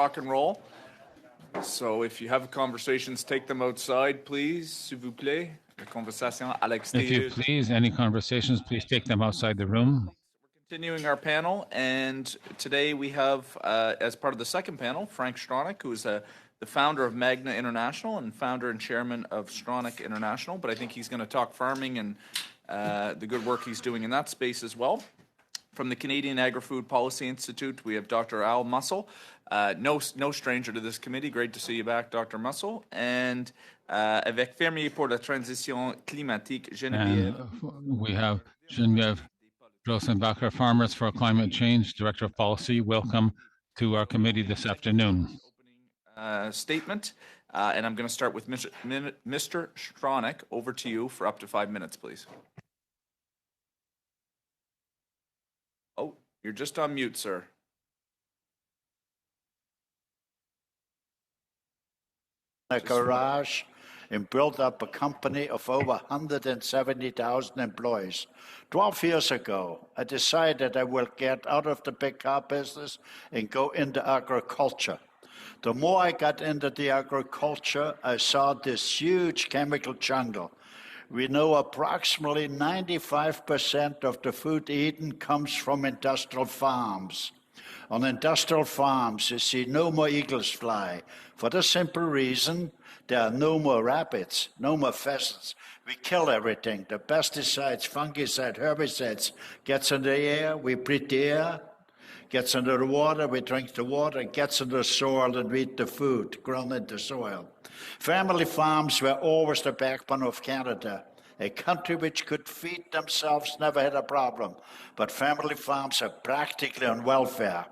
rock and roll. So if you have conversations, take them outside, please, s'il vous plaît. Les conversations à l'extérieur. If you please, any conversations, please take them outside the room. We're continuing our panel, and today we have, as part of the second panel, Frank Stronach, who is the founder of Magna International and founder and chairman of Stronach International. But I think he's going to talk farming and the good work he's doing in that space as well. From the Canadian Agri-Food Policy Institute, we have Dr. Al Mussel, no stranger to this committee. Great to see you back, Dr. Mussel. And avec Fermier pour la Transition Climatique, Geneviève. And we have Geneviève Rosenbacher, Farmers for Climate Change, Director of Policy. Welcome to our committee this afternoon. Statement, and I'm going to start with Mr. Stronach. Over to you for up to 5 minutes, please. Oh, you're just on mute, sir. A garage and built up a company of over 170,000 employees. 12 years ago, I decided I will get out of the big car business and go into agriculture. The more I got into the agriculture, I saw this huge chemical jungle. We know approximately 95% of the food eaten comes from industrial farms. On industrial farms, you see no more eagles fly. For the simple reason, there are no more rabbits, no more pheasants. We kill everything. The pesticides, fungicides, herbicides gets in the air, we breathe the air. Gets into the water, we drink the water, gets into the soil and we eat the food grown in the soil. Family farms were always the backbone of Canada. A country which could feed themselves never had a problem, but family farms are practically on welfare.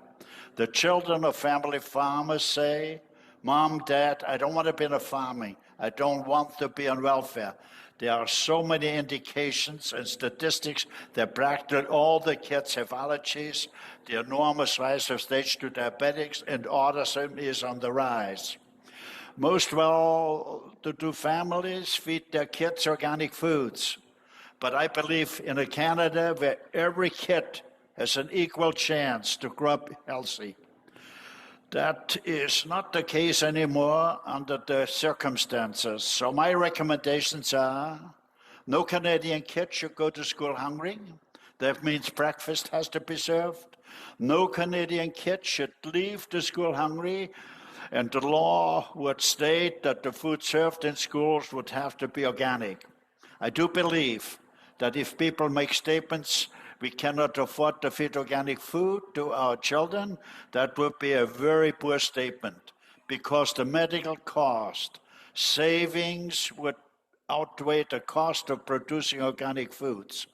The children of family farmers say, Mom, Dad, I don't want to be in a farming. I don't want to be on welfare. There are so many indications and statistics that practically all the kids have allergies. The enormous rise of stage 2 diabetics and autism is on the rise. Most well-to-do families feed their kids organic foods. But I believe in a Canada where every kid has an equal chance to grow up healthy. That is not the case anymore under the circumstances. So my recommendations are, no Canadian kid should go to school hungry. That means breakfast has to be served. No Canadian kid should leave the school hungry. And the law would state that the food served in schools would have to be organic. I do believe that if people make statements, we cannot afford to feed organic food to our children, that would be a very poor statement, because the medical cost, savings would outweigh the cost of producing organic foods.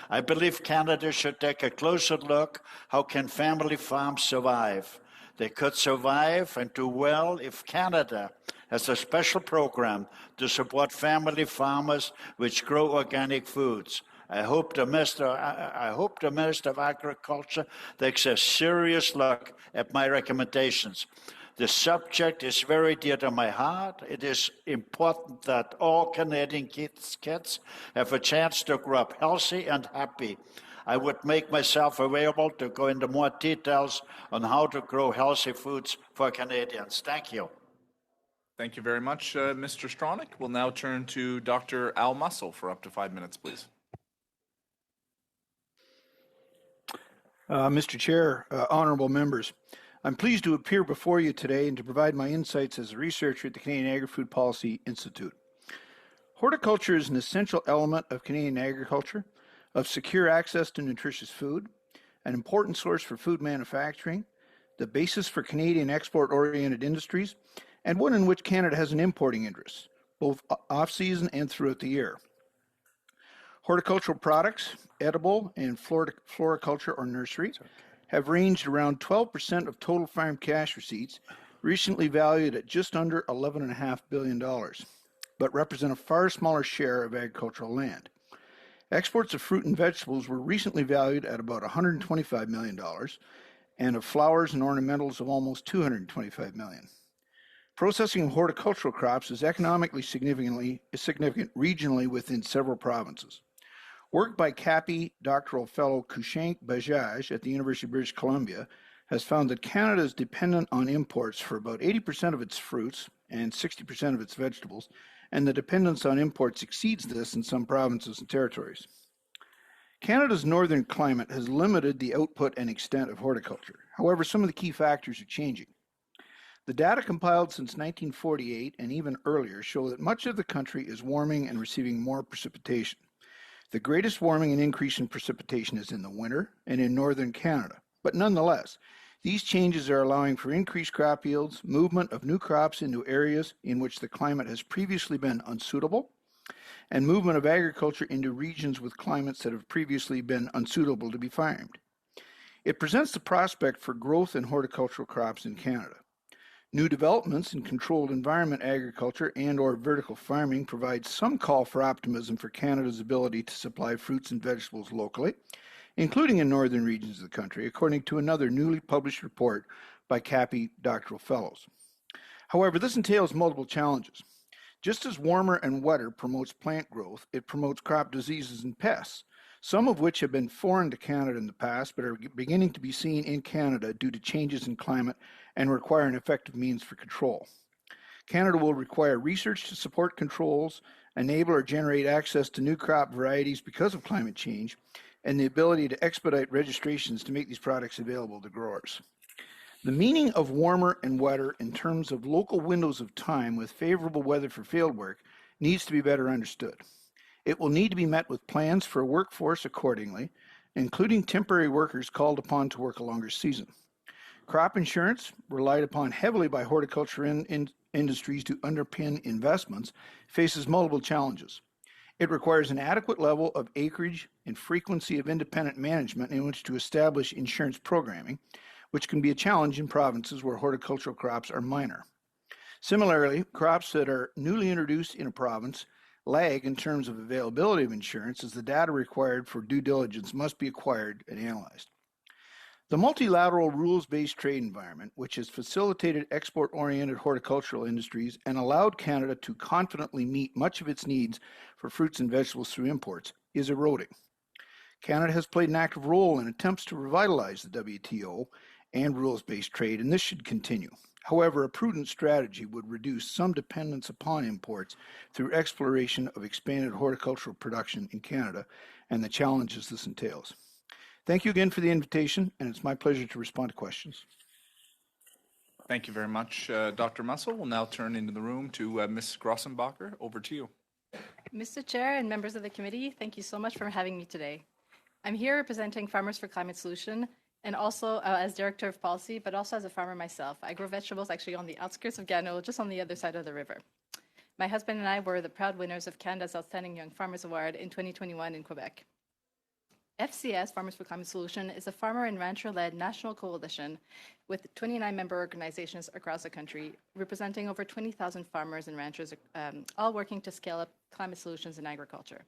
I believe Canada should take a closer look. How can family farms survive? They could survive and do well if Canada has a special program to support family farmers which grow organic foods. I hope the Minister of Agriculture takes a serious look at my recommendations. The subject is very dear to my heart. It is important that all Canadian kids have a chance to grow up healthy and happy. I would make myself available to go into more details on how to grow healthy foods for Canadians. Thank you. Thank you very much, Mr. Stronach. We'll now turn to Dr. Al Mussel for up to 5 minutes, please. Mr. Chair, honorable members, I'm pleased to appear before you today and to provide my insights as a researcher at the Canadian Agri-Food Policy Institute. Horticulture is an essential element of Canadian agriculture, of secure access to nutritious food, an important source for food manufacturing, the basis for Canadian export-oriented industries, and one in which Canada has an importing interest, both off-season and throughout the year. Horticultural products, edible and floriculture or nursery, have ranged around 12% of total farm cash receipts, recently valued at just under $11.5 billion, but represent a far smaller share of agricultural land. Exports of fruit and vegetables were recently valued at about $125 million, and of flowers and ornamentals of almost $225 million. Processing of horticultural crops is economically significant regionally within several provinces. Work by CAPI doctoral fellow Kushank Bajaj at the University of British Columbia has found that Canada is dependent on imports for about 80% of its fruits and 60% of its vegetables, and the dependence on imports exceeds this in some provinces and territories. Canada's northern climate has limited the output and extent of horticulture. However, some of the key factors are changing. The data compiled since 1948 and even earlier show that much of the country is warming and receiving more precipitation. The greatest warming and increase in precipitation is in the winter and in northern Canada. But nonetheless, these changes are allowing for increased crop yields, movement of new crops into areas in which the climate has previously been unsuitable, and movement of agriculture into regions with climates that have previously been unsuitable to be farmed. It presents the prospect for growth in horticultural crops in Canada. New developments in controlled environment agriculture and/or vertical farming provide some call for optimism for Canada's ability to supply fruits and vegetables locally, including in northern regions of the country, according to another newly published report by CAPI doctoral fellows. However, this entails multiple challenges. Just as warmer and wetter promotes plant growth, it promotes crop diseases and pests, some of which have been foreign to Canada in the past but are beginning to be seen in Canada due to changes in climate and require an effective means for control. Canada will require research to support controls, enable or generate access to new crop varieties because of climate change, and the ability to expedite registrations to make these products available to growers. The meaning of warmer and wetter in terms of local windows of time with favorable weather for fieldwork needs to be better understood. It will need to be met with plans for a workforce accordingly, including temporary workers called upon to work a longer season. Crop insurance, relied upon heavily by horticulture industries to underpin investments, faces multiple challenges. It requires an adequate level of acreage and frequency of independent management in which to establish insurance programming, which can be a challenge in provinces where horticultural crops are minor. Similarly, crops that are newly introduced in a province lag in terms of availability of insurance as the data required for due diligence must be acquired and analyzed. The multilateral rules-based trade environment, which has facilitated export-oriented horticultural industries and allowed Canada to confidently meet much of its needs for fruits and vegetables through imports, is eroding. Canada has played an active role in attempts to revitalize the WTO and rules-based trade, and this should continue. However, a prudent strategy would reduce some dependence upon imports through exploration of expanded horticultural production in Canada and the challenges this entails. Thank you again for the invitation, and it's my pleasure to respond to questions. Thank you very much, Dr. Mussel. We'll now turn into the room to Ms. Grossenbacher. Over to you. Mr. Chair and members of the committee, thank you so much for having me today. I'm here representing Farmers for Climate Solution and also as Director of Policy, but also as a farmer myself. I grow vegetables actually on the outskirts of Gatineau, just on the other side of the river. My husband and I were the proud winners of Canada's Outstanding Young Farmers Award in 2021 in Quebec. FCS, Farmers for Climate Solution, is a farmer and rancher-led national coalition with 29 member organizations across the country, representing over 20,000 farmers and ranchers, all working to scale up climate solutions in agriculture.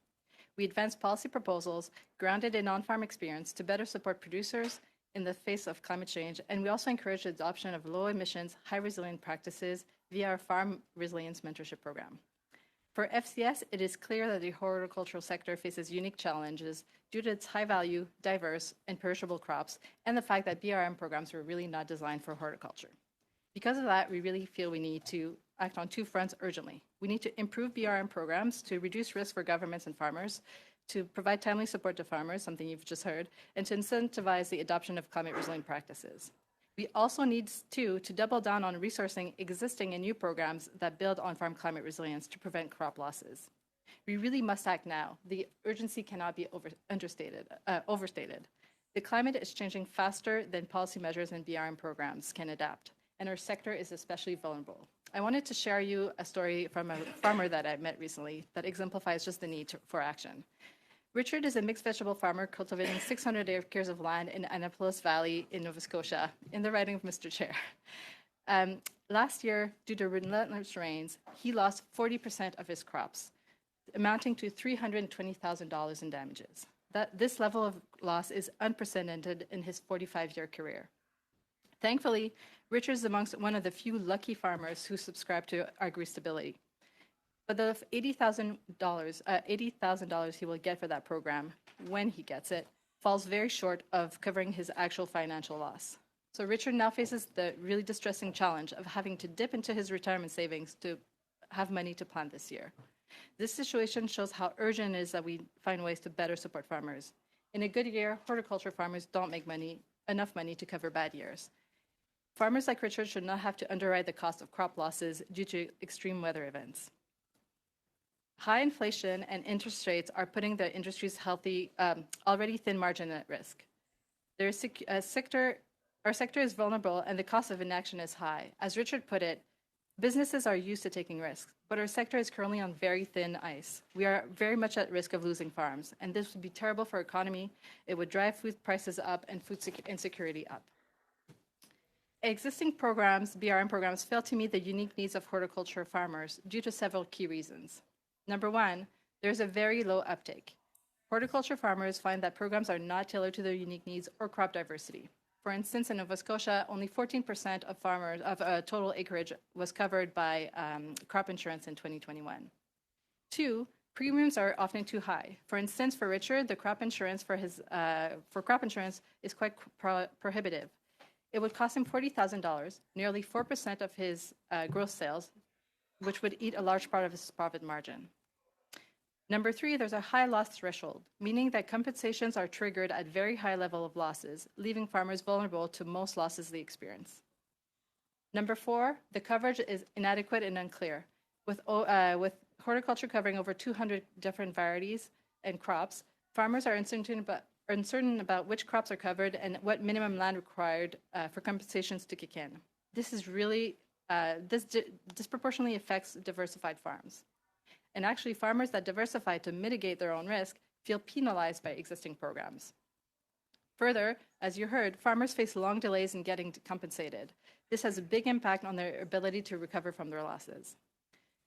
We advance policy proposals grounded in on-farm experience to better support producers in the face of climate change, and we also encourage the adoption of low-emissions, high-resilient practices via our Farm Resilience Mentorship Program. For FCS, it is clear that the horticultural sector faces unique challenges due to its high-value, diverse, and perishable crops, and the fact that BRM programs were really not designed for horticulture. Because of that, we really feel we need to act on two fronts urgently. We need to improve BRM programs to reduce risk for governments and farmers, to provide timely support to farmers, something you've just heard, and to incentivize the adoption of climate-resilient practices. We also need to double down on resourcing existing and new programs that build on farm climate resilience to prevent crop losses. We really must act now. The urgency cannot be overstated. The climate is changing faster than policy measures and BRM programs can adapt, and our sector is especially vulnerable. I wanted to share you a story from a farmer that I met recently that exemplifies just the need for action. Richard is a mixed vegetable farmer cultivating 600 acres of land in Annapolis Valley in Nova Scotia, in the writing of Mr. Chair. Last year, due to relentless rains, he lost 40% of his crops, amounting to $320,000 in damages. This level of loss is unprecedented in his 45-year career. Thankfully, Richard is amongst one of the few lucky farmers who subscribe to Agri stability. But the $80,000 he will get for that program, when he gets it, falls very short of covering his actual financial loss. So Richard now faces the really distressing challenge of having to dip into his retirement savings to have money to plant this year. This situation shows how urgent it is that we find ways to better support farmers. In a good year, horticulture farmers don't make enough money to cover bad years. Farmers like Richard should not have to underwrite the cost of crop losses due to extreme weather events. High inflation and interest rates are putting the industry's already thin margin at risk. Our sector is vulnerable and the cost of inaction is high. As Richard put it, businesses are used to taking risks, but our sector is currently on very thin ice. We are very much at risk of losing farms, and this would be terrible for our economy. It would drive food prices up and food insecurity up. Existing programs, BRM programs, fail to meet the unique needs of horticulture farmers due to several key reasons. Number one, there's a very low uptake. Horticulture farmers find that programs are not tailored to their unique needs or crop diversity. For instance, in Nova Scotia, only 14% of total acreage was covered by crop insurance in 2021. Two, premiums are often too high. For instance, for Richard, the crop insurance for crop insurance is quite prohibitive. It would cost him $40,000, nearly 4% of his gross sales, which would eat a large part of his profit margin. Number three, there's a high loss threshold, meaning that compensations are triggered at very high level of losses, leaving farmers vulnerable to most losses they experience. Number four, the coverage is inadequate and unclear. With horticulture covering over 200 different varieties and crops, farmers are uncertain about which crops are covered and what minimum land required for compensations to kick in. This is really, this disproportionately affects diversified farms. And actually, farmers that diversify to mitigate their own risk feel penalized by existing programs. Further, as you heard, farmers face long delays in getting compensated. This has a big impact on their ability to recover from their losses.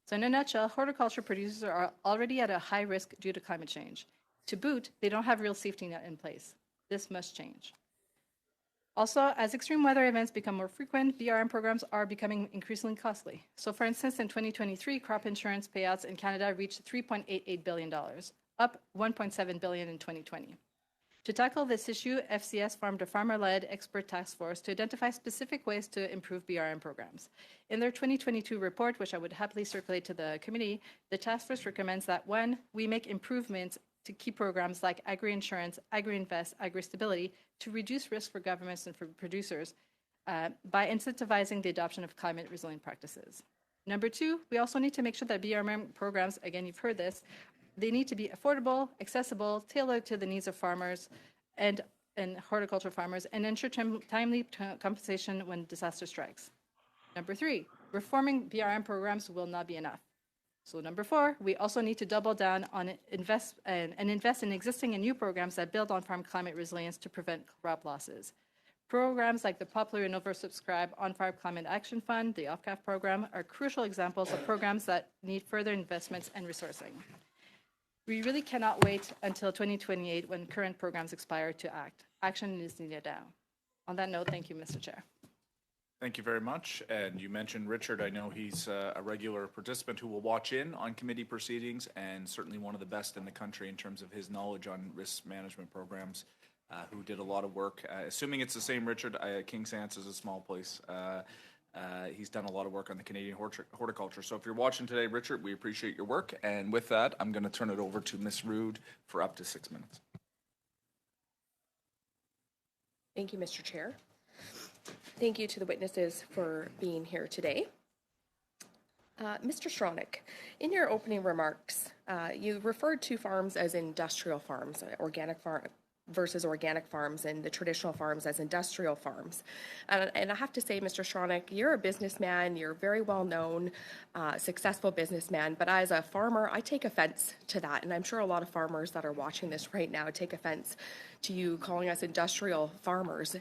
So in a nutshell, horticulture producers are already at a high risk due to climate change. To boot, they don't have real safety net in place. This must change. Also, as extreme weather events become more frequent, BRM programs are becoming increasingly costly. So for instance, in 2023, crop insurance payouts in Canada reached $3.88 billion, up $1.7 billion in 2020. To tackle this issue, FCS formed a farmer-led expert task force to identify specific ways to improve BRM programs. In their 2022 report, which I would happily circulate to the committee, the task force recommends that, one, we make improvements to key programs like Agri Insurance, Agri Invest, Agri Stability to reduce risk for governments and for producers by incentivizing the adoption of climate resilient practices. Number two, we also need to make sure that BRM programs, again, you've heard this, they need to be affordable, accessible, tailored to the needs of farmers and horticulture farmers, and ensure timely compensation when disaster strikes. Number three, reforming BRM programs will not be enough. So number four, we also need to double down on invest in existing and new programs that build on farm climate resilience to prevent crop losses. Programs like the popular and oversubscribed On-Farm Climate Action Fund, the OFCAF program, are crucial examples of programs that need further investments and resourcing. We really cannot wait until 2028 when current programs expire to act. Action is needed now. On that note, thank you, Mr. Chair. Thank you very much. And you mentioned Richard. I know he's a regular participant who will watch in on committee proceedings and certainly one of the best in the country in terms of his knowledge on risk management programs, who did a lot of work. Assuming it's the same Richard, King Sance is a small place. He's done a lot of work on the Canadian horticulture. So if you're watching today, Richard, we appreciate your work. And with that, I'm going to turn it over to Ms. Rood for up to 6 minutes. Thank you, Mr. Chair. Thank you to the witnesses for being here today. Mr. Stronach, in your opening remarks, you referred to farms as industrial farms, organic farm versus organic farms, and the traditional farms as industrial farms. And I have to say, Mr. Stronach, you're a businessman, you're very well known, successful businessman, but as a farmer, I take offense to that, and I'm sure a lot of farmers that are watching this right now take offense to you calling us industrial farmers.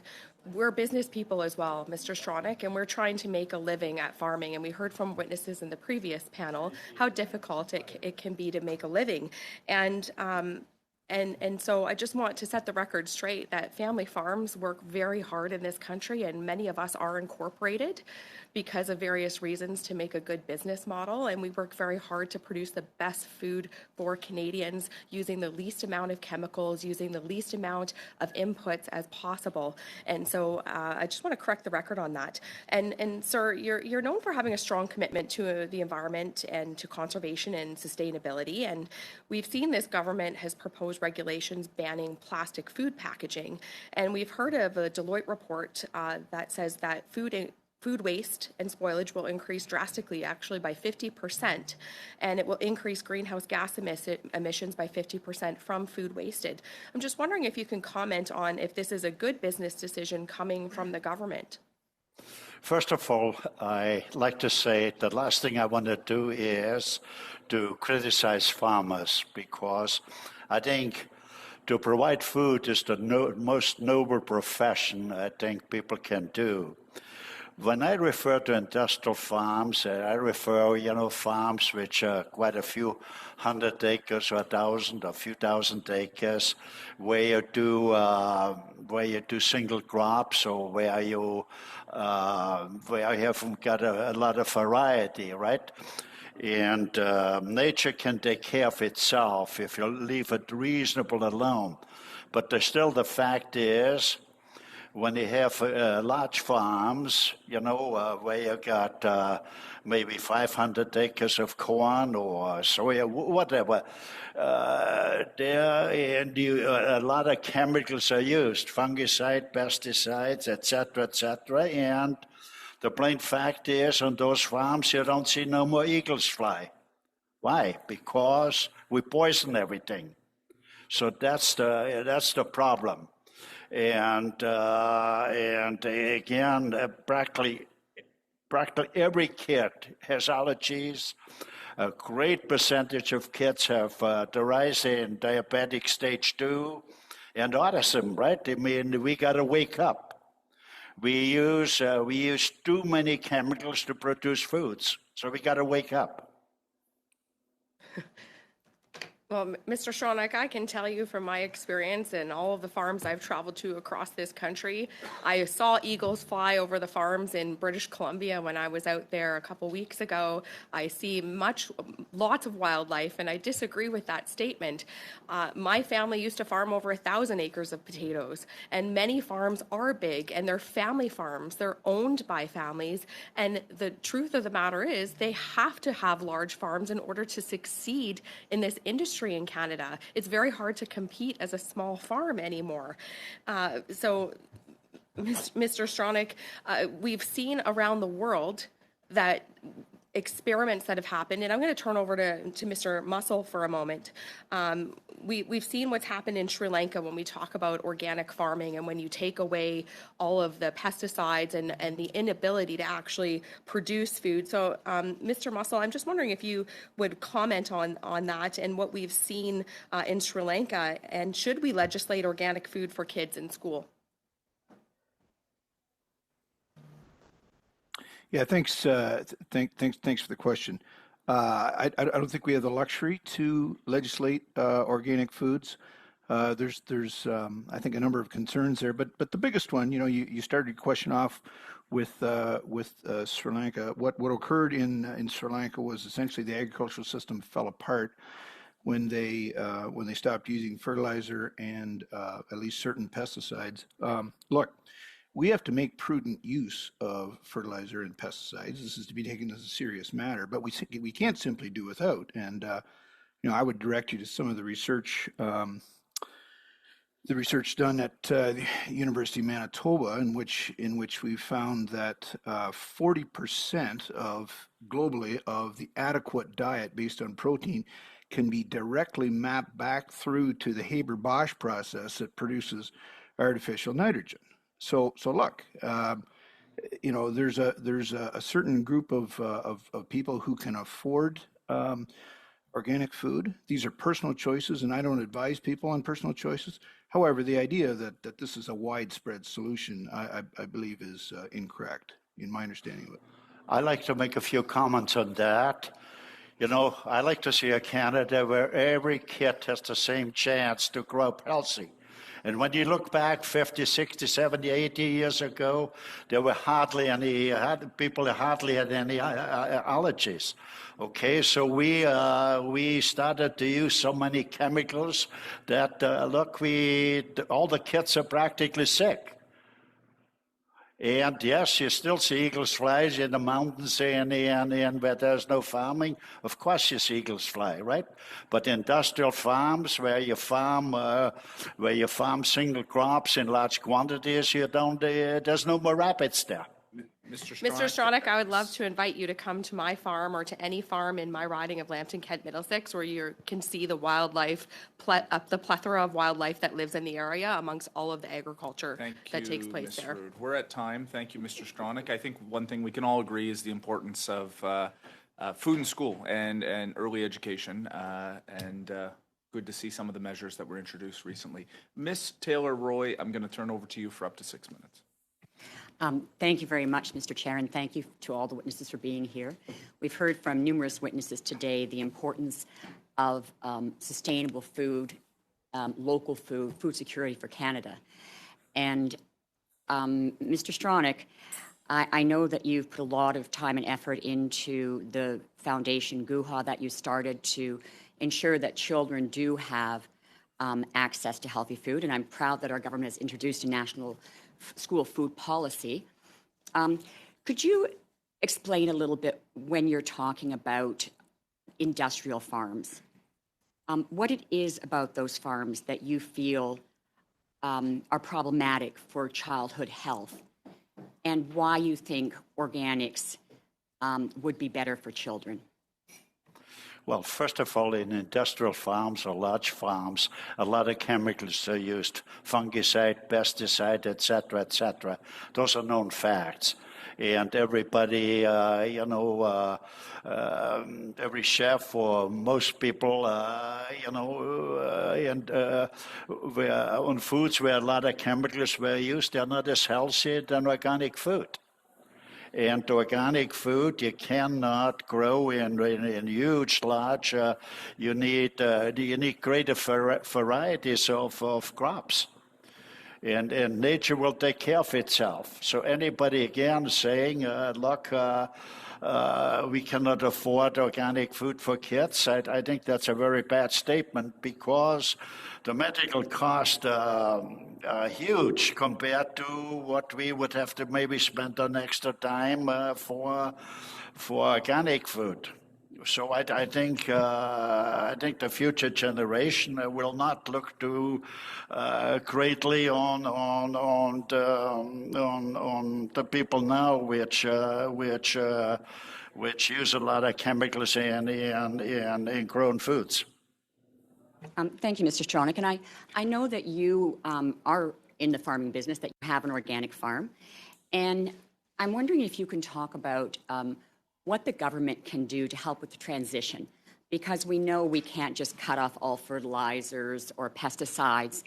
We're business people as well, Mr. Stronach, and we're trying to make a living at farming. And we heard from witnesses in the previous panel how difficult it can be to make a living. And And so I just want to set the record straight that family farms work very hard in this country, and many of us are incorporated because of various reasons to make a good business model. And we work very hard to produce the best food for Canadians using the least amount of chemicals, using the least amount of inputs as possible. And so I just want to correct the record on that. And sir, you're known for having a strong commitment to the environment and to conservation and sustainability. And we've seen this government has proposed regulations banning plastic food packaging. And we've heard of a Deloitte report that says that food waste and spoilage will increase drastically, actually by 50%, and it will increase greenhouse gas emissions by 50% from food wasted. I'm just wondering if you can comment on if this is a good business decision coming from the government. First of all, I like to say the last thing I want to do is to criticize farmers, because I think to provide food is the most noble profession I think people can do. When I refer to industrial farms, I refer, farms which are quite a few hundred acres or a few thousand acres, where you do single crops, or where you haven't got a lot of variety, right? And nature can take care of itself if you leave it reasonable alone. But still, the fact is, when you have large farms, where you got maybe 500 acres of corn or soya, whatever, a lot of chemicals are used, fungicide, pesticides, etc., and the plain fact is, on those farms, you don't see no more eagles fly. Why? Because we poison everything. So that's the problem. And again, practically every kid has allergies. A great percentage of kids have the rise in diabetic stage 2 and autism, right? I mean, we got to wake up. We use too many chemicals to produce foods, so we got to wake up. Well, Mr. Stronach, I can tell you from my experience and all of the farms I've traveled to across this country, I saw eagles fly over the farms in British Columbia when I was out there a couple weeks ago. I see lots of wildlife, and I disagree with that statement. My family used to farm over 1,000 acres of potatoes, and many farms are big, and they're family farms. They're owned by families, and the truth of the matter is they have to have large farms in order to succeed in this industry in Canada. It's very hard to compete as a small farm anymore. So, Mr. Stronach, we've seen around the world that experiments that have happened, and I'm going to turn over to Mr. Mussel for a moment. We've seen what's happened in Sri Lanka when we talk about organic farming, and when you take away all of the pesticides and the inability to actually produce food. So, Mr. Mussel, I'm just wondering if you would comment on that and what we've seen in Sri Lanka, and should we legislate organic food for kids in school? Yeah, thanks for the question. I don't think we have the luxury to legislate organic foods. There's I think a number of concerns there, but the biggest one, you started your question off with Sri Lanka. What occurred in Sri Lanka was essentially the agricultural system fell apart when they stopped using fertilizer and at least certain pesticides. Look, we have to make prudent use of fertilizer and pesticides. This is to be taken as a serious matter, but we can't simply do without. And I would direct you to some of the research done at the University of Manitoba, in which we found that 40% globally of the adequate diet based on protein can be directly mapped back through to the Haber-Bosch process that produces artificial nitrogen. So look, there's a certain group of people who can afford organic food. These are personal choices, and I don't advise people on personal choices. However, the idea that this is a widespread solution, I believe, is incorrect in my understanding of it. I'd like to make a few comments on that. You know, I like to see a Canada where every kid has the same chance to grow up healthy. And when you look back 50, 60, 70, 80 years ago, there were hardly any, people hardly had any allergies. Okay, so we started to use so many chemicals that, look, all the kids are practically sick. And yes, you still see eagles flies in the mountains and where there's no farming. Of course you see eagles fly, right? But industrial farms where you farm single crops in large quantities, there's no more rabbits there. Mr. Stronach, I would love to invite you to come to my farm or to any farm in my riding of Lambton, Kent, Middlesex, where you can see the wildlife, the plethora of wildlife that lives in the area amongst all of the agriculture that takes place Ms. there. Rood. We're at time. Thank you, Mr. Stronach. I think one thing we can all agree is the importance of food in school and early education, and good to see some of the measures that were introduced recently. Ms. Taylor-Roy, I'm going to turn over to you for up to 6 minutes. Thank you very much, Mr. Chair, and thank you to all the witnesses for being here. We've heard from numerous witnesses today the importance of sustainable food, local food, food security for Canada. And Mr. Stronach, I know that you've put a lot of time and effort into the foundation, GUHA, that you started to ensure that children do have access to healthy food, and I'm proud that our government has introduced a national school food policy. Could you explain a little bit when you're talking about industrial farms, what it is about those farms that you feel are problematic for childhood health, and why you think organics would be better for children? Well, first of all, in industrial farms or large farms, a lot of chemicals are used, fungicide, pesticide, etc., etc. Those are known facts. And everybody, every chef or most people, on foods where a lot of chemicals were used, they're not as healthy than organic food. And organic food you cannot grow in huge, large. You need greater varieties of crops, and nature will take care of itself. So anybody again saying, look, we cannot afford organic food for kids, I think that's a very bad statement, because the medical costs are huge compared to what we would have to maybe spend on extra time for organic food. So I think the future generation will not look too greatly on the people now, which use a lot of chemicals in grown foods. Thank you, Mr. Stronach. And I know that you are in the farming business, that you have an organic farm. And I'm wondering if you can talk about what the government can do to help with the transition, because we know we can't just cut off all fertilizers or pesticides,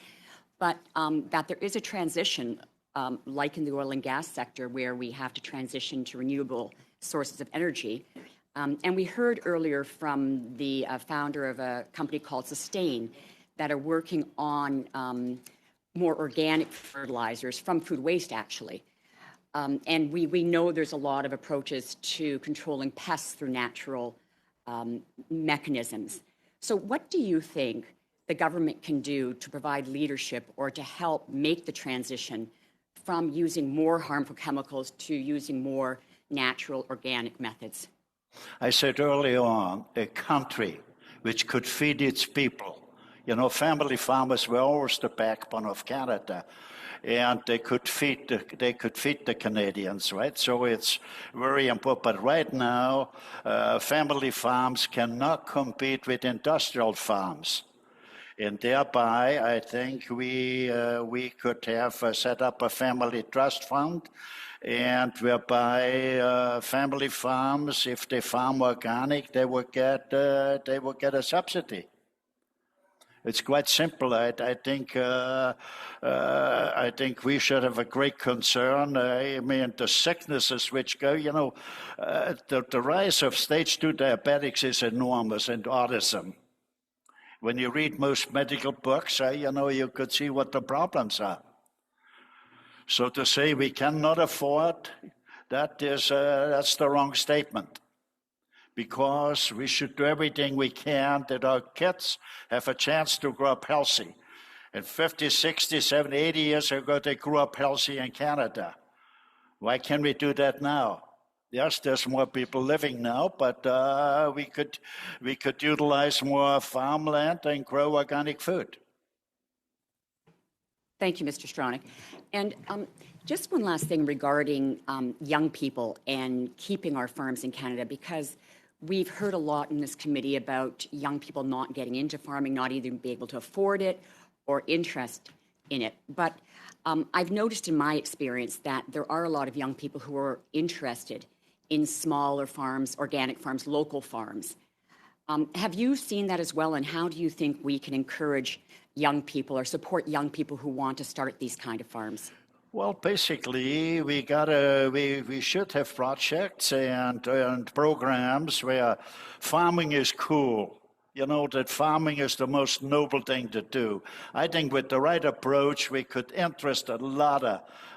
but that there is a transition, like in the oil and gas sector, where we have to transition to renewable sources of energy. And we heard earlier from the founder of a company called Sustain that are working on more organic fertilizers from food waste, actually. And we know there's a lot of approaches to controlling pests through natural mechanisms. So what do you think the government can do to provide leadership or to help make the transition from using more harmful chemicals to using more natural organic methods? I said early on, a country which could feed its people. You know, family farmers were always the backbone of Canada, and they could feed the Canadians, right? So it's very important. But right now, family farms cannot compete with industrial farms. And thereby, I think we could have set up a family trust fund, and whereby family farms, if they farm organic, they will get a subsidy. It's quite simple. I think we should have a great concern. I mean, the sicknesses which go, the rise of stage 2 diabetics is enormous, and autism. When you read most medical books, you could see what the problems are. So to say we cannot afford, that's the wrong statement. Because we should do everything we can that our kids have a chance to grow up healthy. And 50, 60, 70, 80 years ago, they grew up healthy in Canada. Why can't we do that now? Yes, there's more people living now, but we could utilize more farmland and grow organic food. Thank you, Mr. Stronach. And just one last thing regarding young people and keeping our farms in Canada, because we've heard a lot in this committee about young people not getting into farming, not even be able to afford it or interest in it. But I've noticed in my experience that there are a lot of young people who are interested in smaller farms, organic farms, local farms. Have you seen that as well? And how do you think we can encourage young people or support young people who want to start these kind of farms? Well, basically, we should have projects and programs where farming is cool. That farming is the most noble thing to do. I think with the right approach, we could interest a lot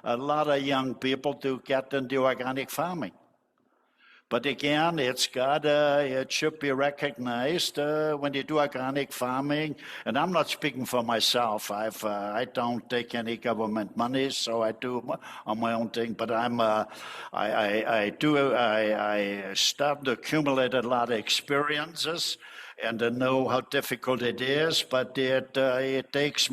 of young people to get into organic farming. But again, it should be recognized when you do organic farming. And I'm not speaking for myself. I don't take any government money, so I do on my own thing. But I start to accumulate a lot of experiences, and I know how difficult it is. But it takes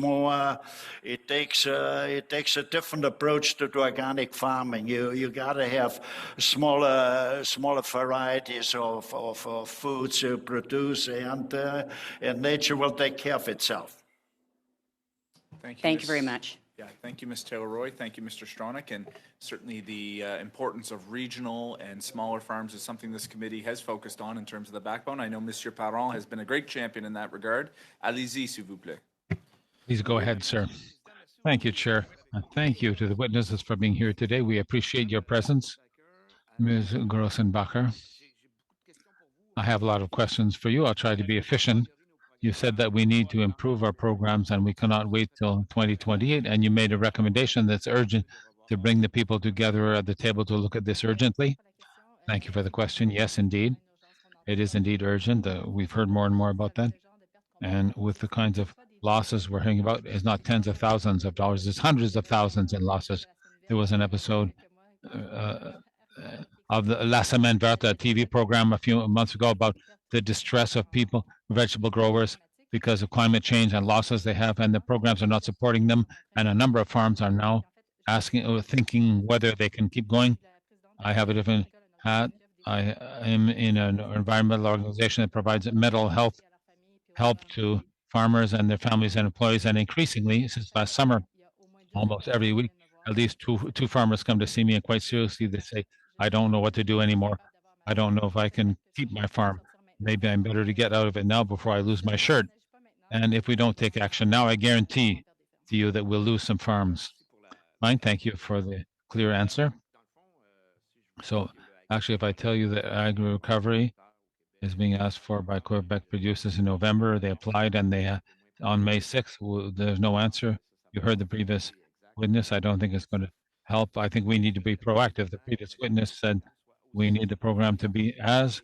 a different approach to organic farming. You got to have smaller varieties of foods to produce, and nature will take care of itself. Thank you very much. Yeah, thank you, Ms. Taylor-Roy. Thank you, Mr. Stronach. And certainly the importance of regional and smaller farms is something this committee has focused on in terms of the backbone. I know Monsieur Parent has been a great champion in that regard. Allez-y, s'il vous plaît. Please go ahead, sir. Thank you, Chair. And thank you to the witnesses for being here today. We appreciate your presence. Ms. Grossenbacher, I have a lot of questions for you. I'll try to be efficient. You said that we need to improve our programs and we cannot wait till 2028. And you made a recommendation that's urgent to bring the people together at the table to look at this urgently. Thank you for the question. Yes, indeed. It is indeed urgent. We've heard more and more about that. And with the kinds of losses we're hearing about, it's not tens of thousands of dollars, it's hundreds of thousands in losses. There was an episode of the La Semaine Verte, a TV program a few months ago about the distress of people, vegetable growers, because of climate change and losses they have, and the programs are not supporting them. And a number of farms are now asking or thinking whether they can keep going. I have a different hat. I am in an environmental organization that provides mental health help to farmers and their families and employees. And increasingly, since last summer, almost every week, at least two farmers come to see me, and quite seriously, they say, I don't know what to do anymore. I don't know if I can keep my farm. Maybe I'm better to get out of it now before I lose my shirt. And if we don't take action now, I guarantee to you that we'll lose some farms. Fine, thank you for the clear answer. So actually, if I tell you that Agri recovery is being asked for by Quebec producers in November, they applied, and they on May 6th, there's no answer. You heard the previous witness. I don't think it's going to help. I think we need to be proactive. The previous witness said we need the program to be as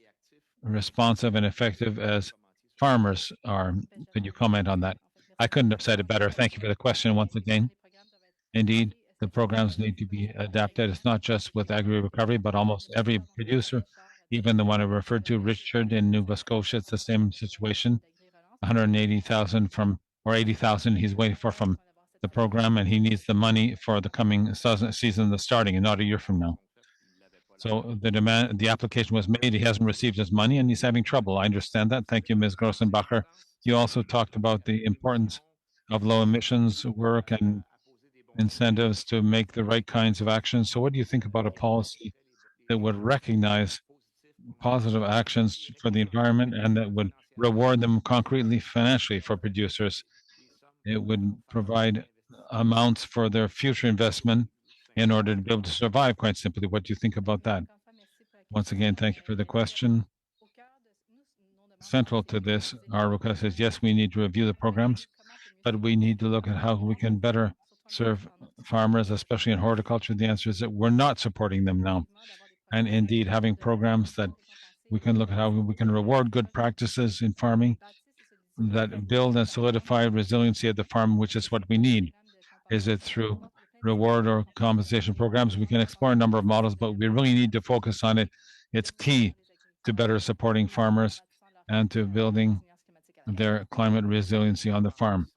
responsive and effective as farmers are. Could you comment on that? I couldn't have said it better. Thank you for the question once again. Indeed, the programs need to be adapted. It's not just with Agri recovery, but almost every producer, even the one I referred to, Richard in Nova Scotia, it's the same situation. 180,000 from, or 80,000 he's waiting for from the program, and he needs the money for the coming season that's starting and not a year from now. So the application was made, he hasn't received his money, and he's having trouble. I understand that. Thank you, Ms. Grossenbacher. You also talked about the importance of low emissions work and incentives to make the right kinds of actions. So what do you think about a policy that would recognize positive actions for the environment and that would reward them concretely financially for producers. It would provide amounts for their future investment in order to be able to survive, quite simply. What do you think about that? Once again, thank you for the question. Central to this, our request is, yes, we need to review the programs, but we need to look at how we can better serve farmers, especially in horticulture. The answer is that we're not supporting them now. And indeed, having programs that we can look at how we can reward good practices in farming that build and solidify resiliency of the farm, which is what we need. Is it through reward or compensation programs? We can explore a number of models, but we really need to focus on it. It's key to better supporting farmers and to building their climate resiliency on the farm.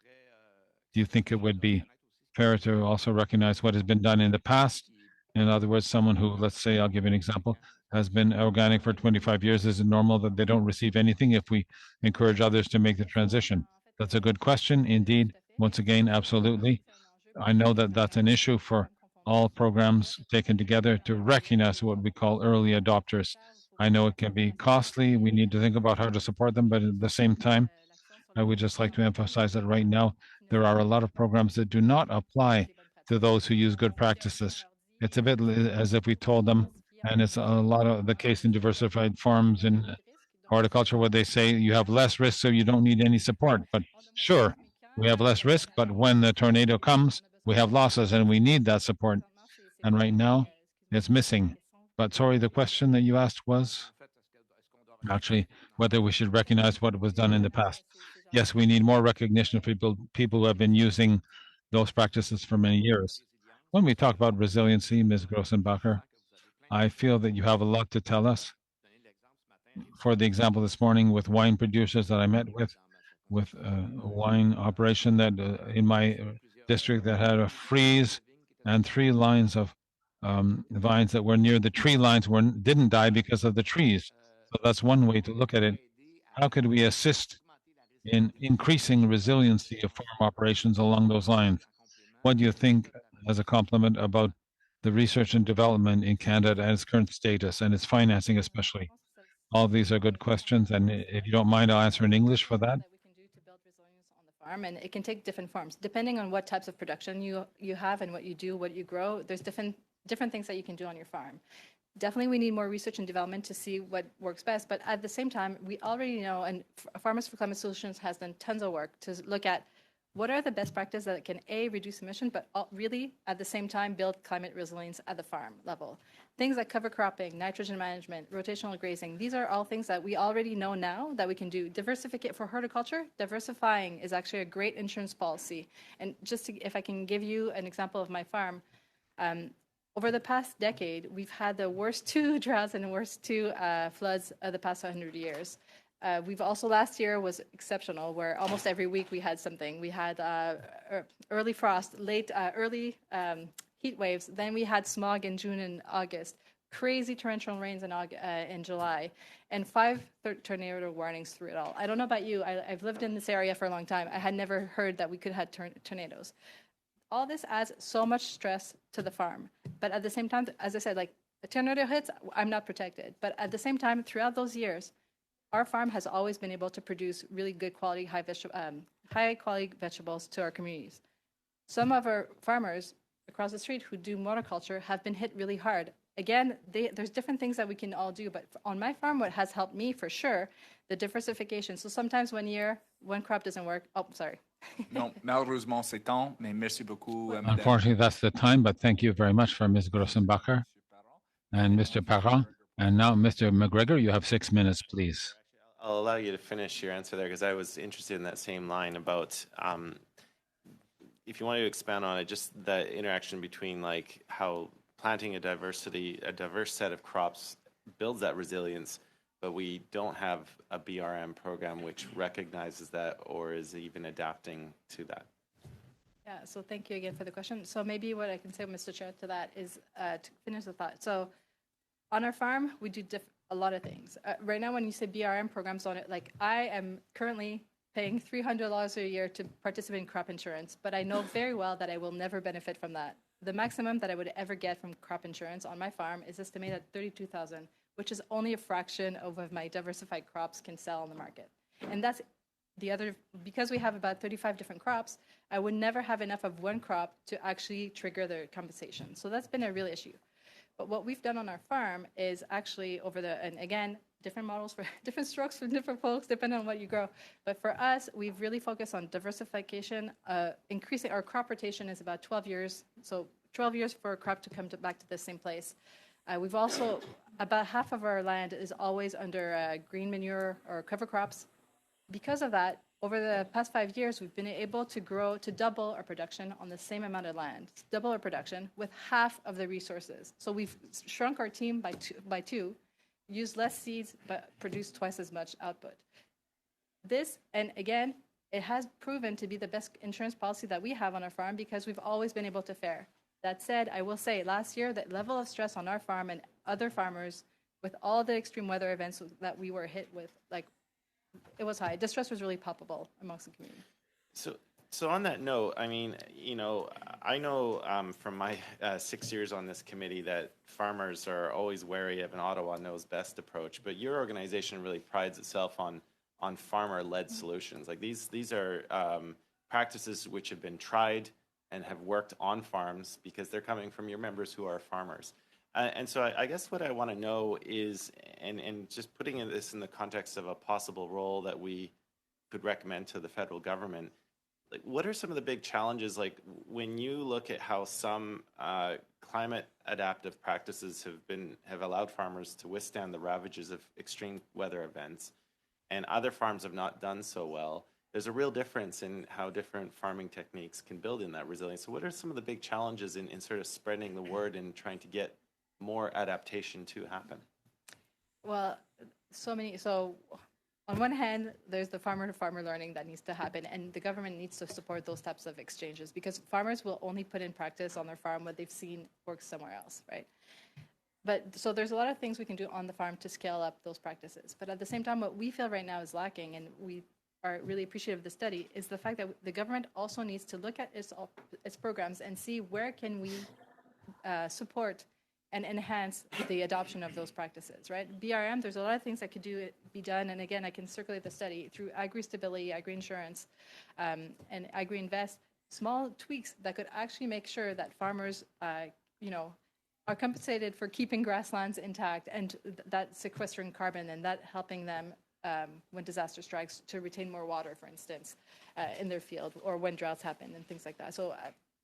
Do you think it would be fair to also recognize what has been done in the past? In other words, someone who, let's say, I'll give you an example, has been organic for 25 years, is it normal that they don't receive anything if we encourage others to make the transition? That's a good question. Indeed, once again, absolutely. I know that that's an issue for all programs taken together to recognize what we call early adopters. I know it can be costly. We need to think about how to support them, but at the same time, I would just like to emphasize that right now, there are a lot of programs that do not apply to those who use good practices. It's a bit as if we told them, and it's a lot of the case in diversified farms in horticulture, where they say you have less risk, so you don't need any support. But sure, we have less risk, but when the tornado comes, we have losses and we need that support. And right now, it's missing. But sorry, the question that you asked was actually whether we should recognize what was done in the past. Yes, we need more recognition of people who have been using those practices for many years. When we talk about resiliency, Ms. Grossenbacher, I feel that you have a lot to tell us. For the example this morning with wine producers that I met with a wine operation that in my district that had a freeze and 3 lines of vines that were near the tree lines didn't die because of the trees. So that's one way to look at it. How could we assist in increasing resiliency of farm operations along those lines? What do you think as a compliment about the research and development in Canada and its current status and its financing especially? All these are good questions, and if you don't mind, I'll answer in English for that. That we can do to build resilience on the farm, and it can take different forms depending on what types of production you have and what you do, what you grow. There's different things that you can do on your farm. Definitely, we need more research and development to see what works best. But at the same time, we already know, and Farmers for Climate Solutions has done tons of work to look at what are the best practices that can reduce emission, but really at the same time build climate resilience at the farm level. Things like cover cropping, nitrogen management, rotational grazing, these are all things that we already know now that we can do. For horticulture, diversifying is actually a great insurance policy. And if I can give you an example of my farm, over the past decade, we've had the worst 2 droughts and the worst 2 floods of the past 100 years. We've also, last year was exceptional, where almost every week we had something. We had early frost, early heat waves. Then we had smog in June and August, crazy torrential rains in July, and 5 tornado warnings through it all. I don't know about you. I've lived in this area for a long time. I had never heard that we could have tornadoes. All this adds so much stress to the farm. But at the same time, as I said, like a tornado hits, I'm not protected. But at the same time, throughout those years, our farm has always been able to produce really good quality, high quality vegetables to our communities. Some of our farmers across the street who do monoculture have been hit really hard. Again, there's different things that we can all do, but on my farm, what has helped me for sure, the diversification. So sometimes one crop doesn't work. Oh, sorry. Non, malheureusement, c'est temps, mais merci beaucoup. Unfortunately, that's the time, but thank you very much for Ms. Grossenbacher and Mr. Parent. And now, Mr. McGregor, you have 6 minutes, please. I'll allow you to finish your answer there because I was interested in that same line about if you want to expand on it, just the interaction between like how planting a diverse set of crops builds that resilience, but we don't have a BRM program which recognizes that or is even adapting to that. Yeah, so thank you again for the question. So maybe what I can say, Mr. Chair, to that is to finish the thought. So on our farm, we do a lot of things. Right now, when you say BRM programs on it, like I am currently paying $300 a year to participate in crop insurance, but I know very well that I will never benefit from that. The maximum that I would ever get from crop insurance on my farm is estimated at $32,000, which is only a fraction of what my diversified crops can sell on the market. And that's the other, because we have about 35 different crops, I would never have enough of one crop to actually trigger the compensation. So that's been a real issue. But what we've done on our farm is actually and again, different models for different strokes for different folks, depending on what you grow. But for us, we've really focused on diversification. Increasing our crop rotation is about 12 years. So 12 years for a crop to come back to the same place. We've also, about half of our land is always under green manure or cover crops. Because of that, over the past 5 years, we've been able to double our production on the same amount of land, double our production with half of the resources. So we've shrunk our team by two, used less seeds, but produced twice as much output. This, and again, it has proven to be the best insurance policy that we have on our farm because we've always been able to fare. That said, I will say last year, that level of stress on our farm and other farmers with all the extreme weather events that we were hit with, like, it was high. Distress was really palpable amongst the community. So on that note, I mean, I know from my 6 years on this committee that farmers are always wary of an Ottawa knows best approach, but your organization really prides itself on farmer-led solutions. Like these are practices which have been tried and have worked on farms because they're coming from your members who are farmers. And so I guess what I want to know is, and just putting this in the context of a possible role that we could recommend to the federal government, like what are some of the big challenges, like when you look at how some climate adaptive practices have allowed farmers to withstand the ravages of extreme weather events, and other farms have not done so well? There's a real difference in how different farming techniques can build in that resilience. So what are some of the big challenges in sort of spreading the word and trying to get more adaptation to happen? Well, so on one hand, there's the farmer-to-farmer learning that needs to happen, and the government needs to support those types of exchanges because farmers will only put in practice on their farm what they've seen work somewhere else, right? But so there's a lot of things we can do on the farm to scale up those practices. But at the same time, what we feel right now is lacking, and we are really appreciative of the study, is the fact that the government also needs to look at its programs and see where can we support and enhance the adoption of those practices, right? BRM, there's a lot of things that could be done, and again, I can circulate the study through Agri stability, Agri insurance, and Agri invest, small tweaks that could actually make sure that farmers, are compensated for keeping grasslands intact and that sequestering carbon and that helping them when disaster strikes to retain more water, for instance, in their field, or when droughts happen and things like that. So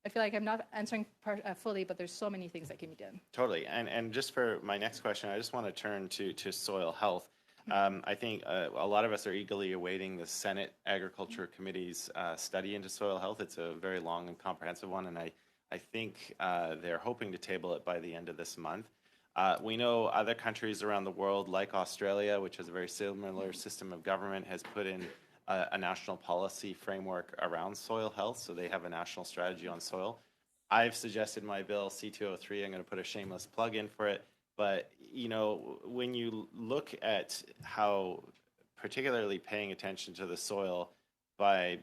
I feel like I'm not answering fully, but there's so many things that can be done. Totally. And just for my next question, I just want to turn to soil health. I think a lot of us are eagerly awaiting the Senate Agriculture Committee's study into soil health. It's a very long and comprehensive one, and I think they're hoping to table it by the end of this month. We know other countries around the world, like Australia, which has a very similar system of government, has put in a national policy framework around soil health, so they have a national strategy on soil. I've suggested my bill, C-203, I'm going to put a shameless plug in for it, but when you look at how particularly paying attention to the soil by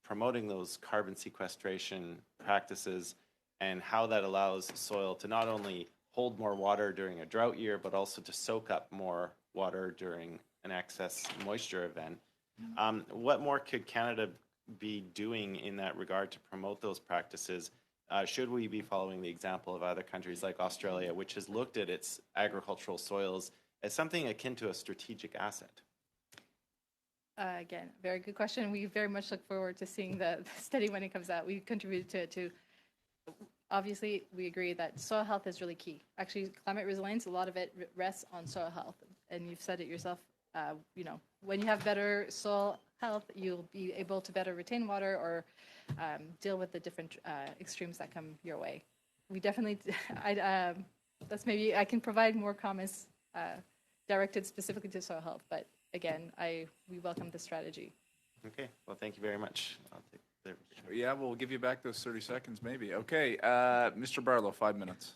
promoting those carbon sequestration practices and how that allows soil to not only hold more water during a drought year, but also to soak up more water during an excess moisture event. What more could Canada be doing in that regard to promote those practices? Should we be following the example of other countries like Australia, which has looked at its agricultural soils as something akin to a strategic asset? Again, very good question. We very much look forward to seeing the study when it comes out. We contributed to it too. Obviously, we agree that soil health is really key. Actually, climate resilience, a lot of it rests on soil health. And you've said it yourself, when you have better soil health, you'll be able to better retain water or deal with the different extremes that come your way. We definitely, that's maybe, I can provide more comments directed specifically to soil health, but again, we welcome the strategy. Okay, well, thank you very much. I'll take the... Yeah, we'll give you back those 30 seconds, maybe. Okay, Mr. Barlow, 5 minutes.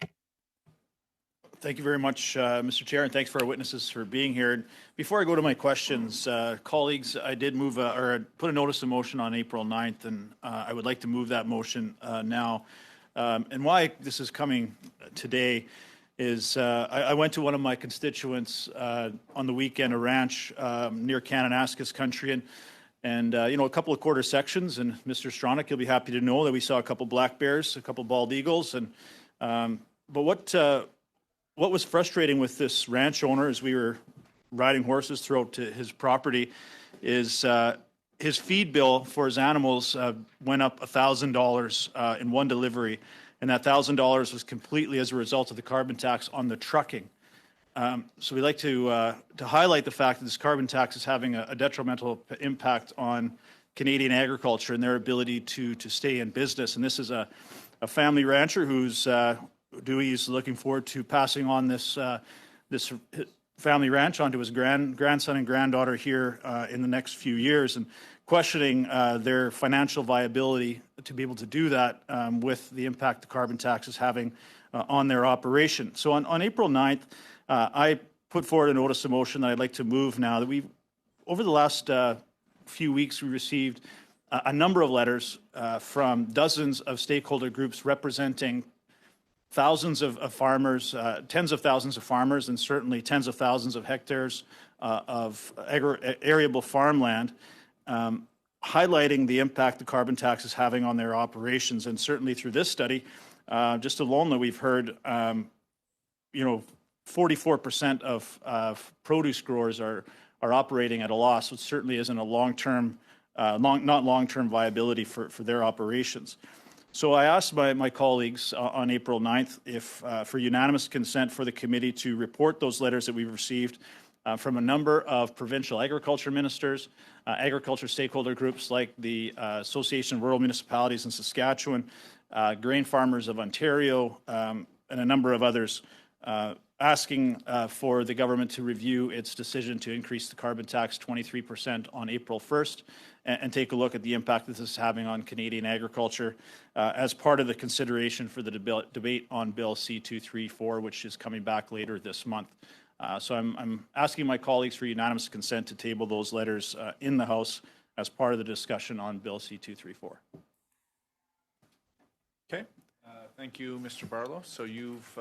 Thank you very much, Mr. Chair, and thanks for our witnesses for being here. Before I go to my questions, colleagues, I did put a notice of motion on April 9th, and I would like to move that motion now. And why this is coming today, is I went to one of my constituents on the weekend, a ranch near Kananaskis country, and you know, a couple of quarter sections. And Mr. Stronach, you'll be happy to know that we saw a couple black bears, a couple bald eagles, and but what was frustrating with this ranch owner as we were riding horses throughout to his property is his feed bill for his animals went up $1,000 in one delivery, and that $1,000 was completely as a result of the carbon tax on the trucking. So we like to highlight the fact that this carbon tax is having a detrimental impact on Canadian agriculture and their ability to stay in business. And this is a family rancher who's Dewey is looking forward to passing on this family ranch onto his grandson and granddaughter here in the next few years, and questioning their financial viability to be able to do that with the impact the carbon tax is having on their operation. So on April 9th, I put forward a notice of motion that I'd like to move now. That over the last few weeks, we received a number of letters from dozens of stakeholder groups representing thousands of farmers, tens of thousands of farmers, and certainly tens of thousands of hectares of arable farmland, highlighting the impact the carbon tax is having on their operations. And certainly through this study, just alone that we've heard, 44% of produce growers are operating at a loss, which certainly isn't a long-term, not long-term viability for their operations. So I asked my colleagues on April 9th if for unanimous consent for the committee to report those letters that we've received from a number of provincial agriculture ministers, agriculture stakeholder groups like the Association of Rural Municipalities in Saskatchewan, Grain Farmers of Ontario, and a number of others, asking for the government to review its decision to increase the carbon tax 23% on April 1st and take a look at the impact this is having on Canadian agriculture as part of the consideration for the debate on Bill C-234, which is coming back later this month. So I'm asking my colleagues for unanimous consent to table those letters in the House as part of the discussion on Bill C-234. Okay. Thank you, Mr. Barlow. So you've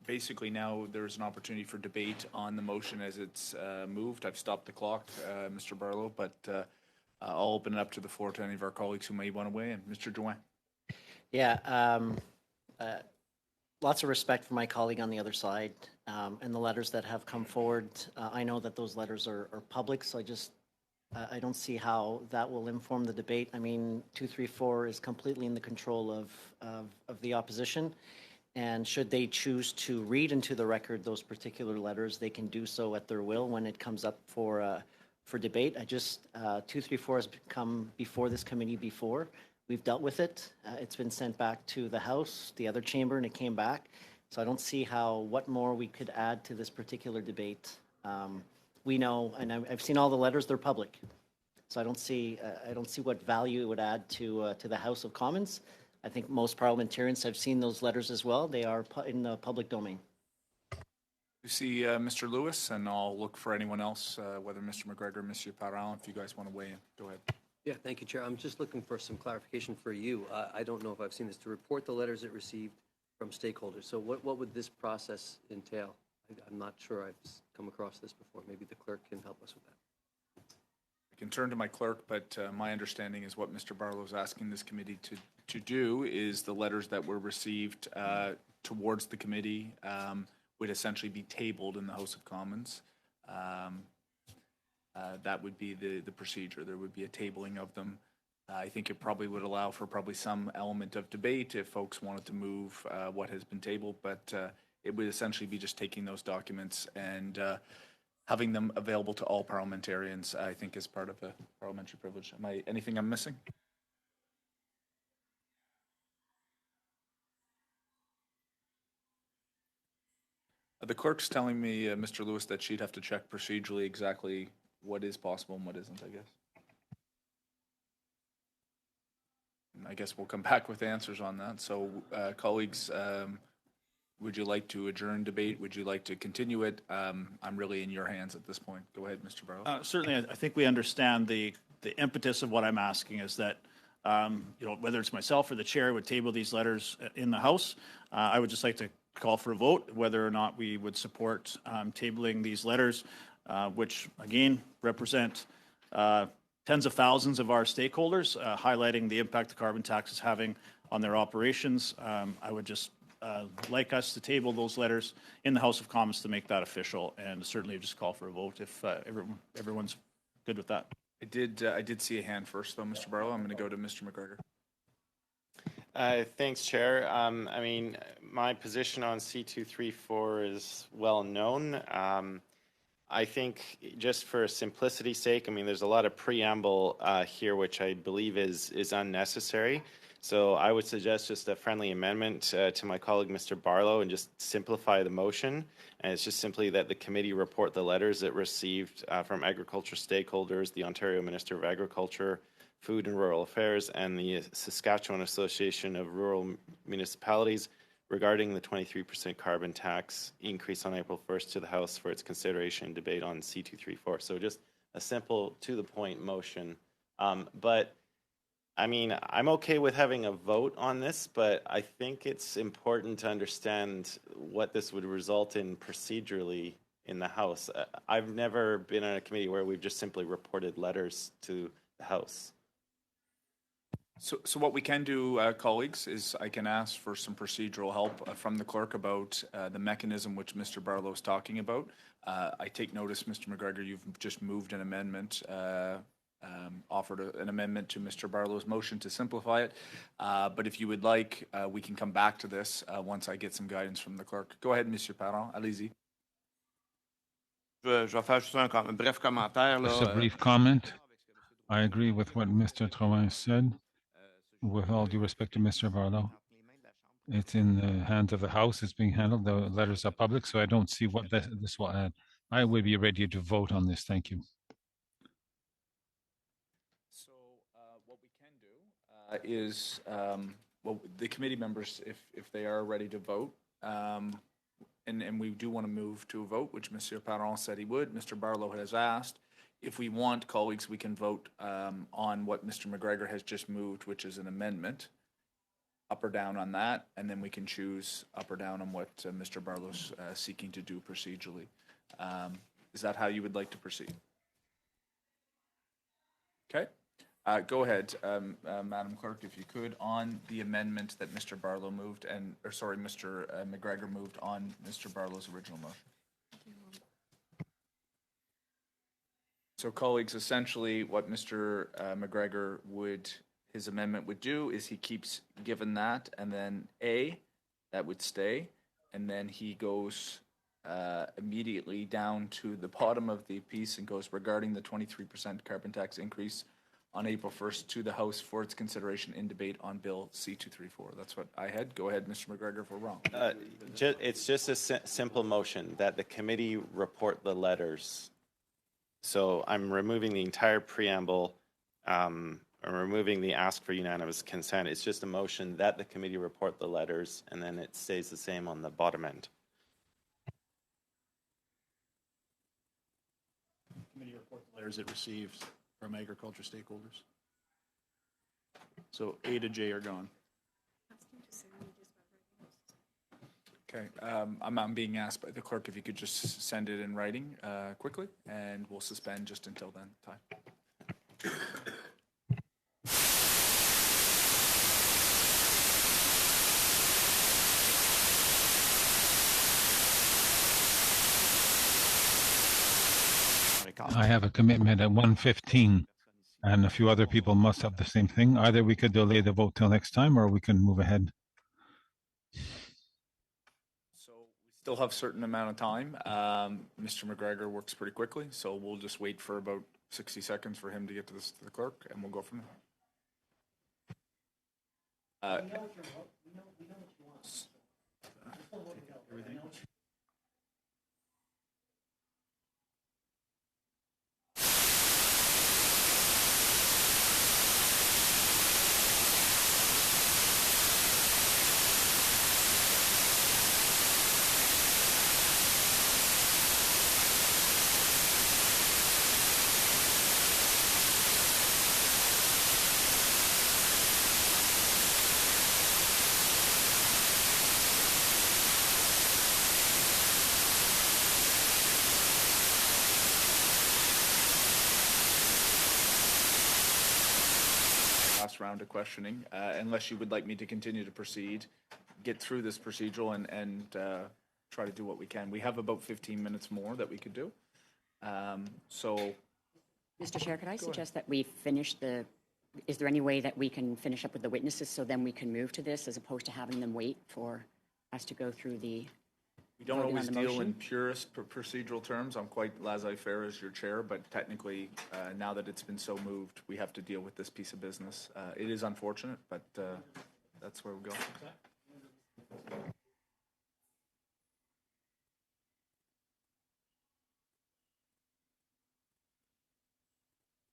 basically now there's an opportunity for debate on the motion as it's moved. I've stopped the clock, Mr. Barlow, but I'll open it up to the floor to any of our colleagues who may want to weigh in. Mr. Drouin. Yeah, lots of respect for my colleague on the other side and the letters that have come forward. I know that those letters are public, so I don't see how that will inform the debate. I mean, 234 is completely in the control of the opposition. And should they choose to read into the record those particular letters, they can do so at their will when it comes up for debate. 234 has come before this committee before. We've dealt with it. It's been sent back to the House, the other chamber, and it came back. So I don't see what more we could add to this particular debate. We know, and I've seen all the letters; they're public. So I don't see what value it would add to the House of Commons. I think most parliamentarians have seen those letters as well. They are in the public domain. You see Mr. Lewis, and I'll look for anyone else, whether Mr. McGregor or Mr. Parent, if you guys want to weigh in. Go ahead. Yeah, thank you, Chair. I'm just looking for some clarification for you. I don't know if I've seen this, to report the letters it received from stakeholders. So what would this process entail? I'm not sure I've come across this before. Maybe the clerk can help us with that. I can turn to my clerk, but my understanding is what Mr. Barlow is asking this committee to do is the letters that were received towards the committee would essentially be tabled in the House of Commons. That would be the procedure. There would be a tabling of them. I think it probably would allow for some element of debate if folks wanted to move what has been tabled, but it would essentially be just taking those documents and having them available to all parliamentarians, I think, is part of a parliamentary privilege. Anything I'm missing? The clerk's telling me, Mr. Lewis, that she'd have to check procedurally exactly what is possible and what isn't, I guess. And I guess we'll come back with answers on that. So, colleagues, would you like to adjourn debate? Would you like to continue it? I'm really in your hands at this point. Go ahead, Mr. Barlow. Certainly, I think we understand the impetus of what I'm asking is that, whether it's myself or the chair would table these letters in the House. I would just like to call for a vote whether or not we would support tabling these letters, which again represent tens of thousands of our stakeholders, highlighting the impact the carbon tax is having on their operations. I would just like us to table those letters in the House of Commons to make that official, and certainly just call for a vote if everyone's good with that. I did see a hand first, though, Mr. Barlow. I'm going to go to Mr. McGregor. Thanks, Chair. I mean, my position on C234 is well known. I think just for simplicity's sake, I mean, there's a lot of preamble here, which I believe is unnecessary. So I would suggest just a friendly amendment to my colleague, Mr. Barlow, and just simplify the motion. And it's just simply that the committee report the letters it received from agriculture stakeholders, the Ontario Minister of Agriculture, Food and Rural Affairs, and the Saskatchewan Association of Rural Municipalities regarding the 23% carbon tax increase on April 1st to the House for its consideration and debate on C234. So just a simple, to-the-point motion. But I mean, I'm okay with having a vote on this, but I think it's important to understand what this would result in procedurally in the House. I've never been on a committee where we've just simply reported letters to the House. So what we can do, colleagues, is I can ask for some procedural help from the clerk about the mechanism which Mr. Barlow is talking about. I take notice, Mr. McGregor, you've just moved an amendment, offered an amendment to Mr. Barlow's motion to simplify it. But if you would like, we can come back to this once I get some guidance from the clerk. Go ahead, Mr. Parent. Allez-y. Je vais faire juste un bref commentaire. Just a brief comment. I agree with what Mr. Drouin said. With all due respect to Mr. Barlow, it's in the hands of the House. It's being handled. The letters are public, so I don't see what this will add. I will be ready to vote on this. Thank you. So what we can do is, well, the committee members, if they are ready to vote, and we do want to move to a vote, which Mr. Parent said he would. Mr. Barlow has asked. If we want, colleagues, we can vote on what Mr. McGregor has just moved, which is an amendment, up or down on that, and then we can choose up or down on what Mr. Barlow's seeking to do procedurally. Is that how you would like to proceed? Okay. Go ahead, Madam Clerk, if you could, on the amendment that Mr. Barlow moved, Mr. McGregor moved on Mr. Barlow's original motion. So, colleagues, essentially what Mr. McGregor his amendment would do is he keeps given that, and then A, that would stay, and then he goes immediately down to the bottom of the piece and goes regarding the 23% carbon tax increase on April 1st to the House for its consideration in debate on Bill C-234. That's what I had. Go ahead, Mr. McGregor, if we're wrong. It's just a simple motion that the committee report the letters. So I'm removing the entire preamble, I'm removing the ask for unanimous consent. It's just a motion that the committee report the letters, and then it stays the same on the bottom end. Committee report the letters it received from agriculture stakeholders. So A to J are gone. Okay, I'm being asked by the clerk if you could just send it in writing quickly, and we'll suspend just until then time. I have a commitment at 1:15, and a few other people must have the same thing. Either we could delay the vote till next time, or we can move ahead. So we still have a certain amount of time. Mr. McGregor works pretty quickly, so we'll just wait for about 60 seconds for him to get to the clerk, and we'll go from there. last round of questioning, unless you would like me to continue to proceed, get through this procedural and try to do what we can. We have about 15 minutes more that we could do. So, Mr. Chair, could I suggest that we finish is there any way that we can finish up with the witnesses so then we can move to this as opposed to having them wait for us to go through the we don't voting on always the deal in motion? purest procedural terms. I'm quite laissez-faire as your chair, but technically, now that it's been so moved, we have to deal with this piece of business. It is unfortunate, but that's where we go.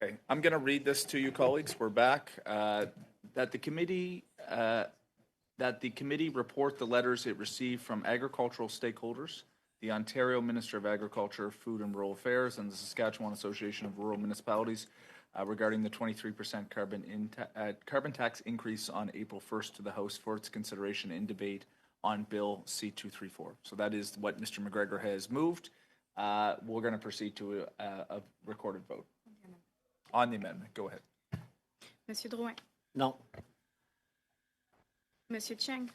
Okay, I'm going to read this to you, colleagues. We're back. That the committee report the letters it received from agricultural stakeholders, the Ontario Minister of Agriculture, Food and Rural Affairs, and the Saskatchewan Association of Rural Municipalities regarding the 23% carbon tax increase on April 1st to the House for its consideration and debate on Bill C-234. So that is what Mr. McGregor has moved. We're going to proceed to a recorded vote. On the amendment, go ahead. Monsieur Drouin. No. Monsieur Cheng.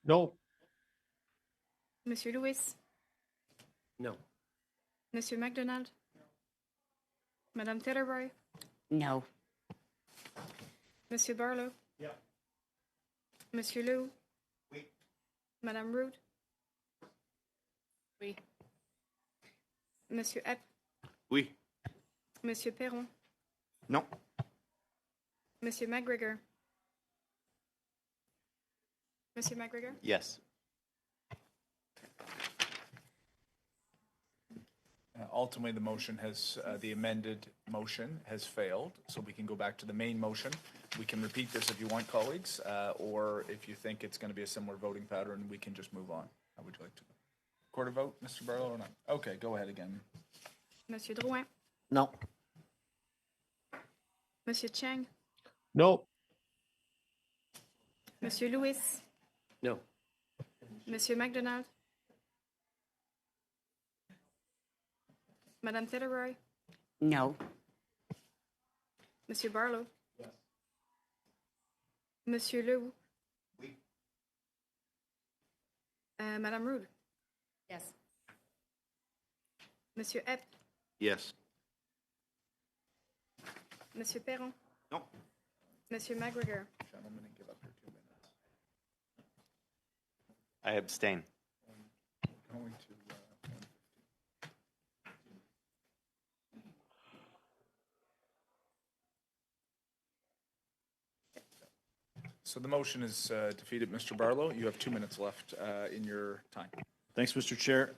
No. Monsieur Lewis. No. Monsieur MacDonald. Madame Tetterroy. No. Monsieur Barlow. Yeah. Monsieur Lew. Oui. Madame Rood. Oui. Monsieur Epp. Oui. Monsieur Perron. Non. Monsieur McGregor. Monsieur McGregor. Yes. Ultimately, the motion has, the amended motion has failed, so we can go back to the main motion. We can repeat this if you want, colleagues, or if you think it's going to be a similar voting pattern, we can just move on. How would you like to? Record a vote, Mr. Barlow, or not? Okay, go ahead again. Monsieur Drouin. No. Monsieur Cheng. No. Monsieur Lewis. No. Monsieur MacDonald. Madame Tetterroy. No. Monsieur Barlow. Yes. Monsieur Lew. Oui. Madame Rood. Yes. Monsieur Epp. Yes. Monsieur Perron. No. Monsieur McGregor. Gentlemen, and give up your 2 minutes. I abstain. Going to, So the motion is defeated, Mr. Barlow. You have 2 minutes left in your time. Thanks, Mr. Chair.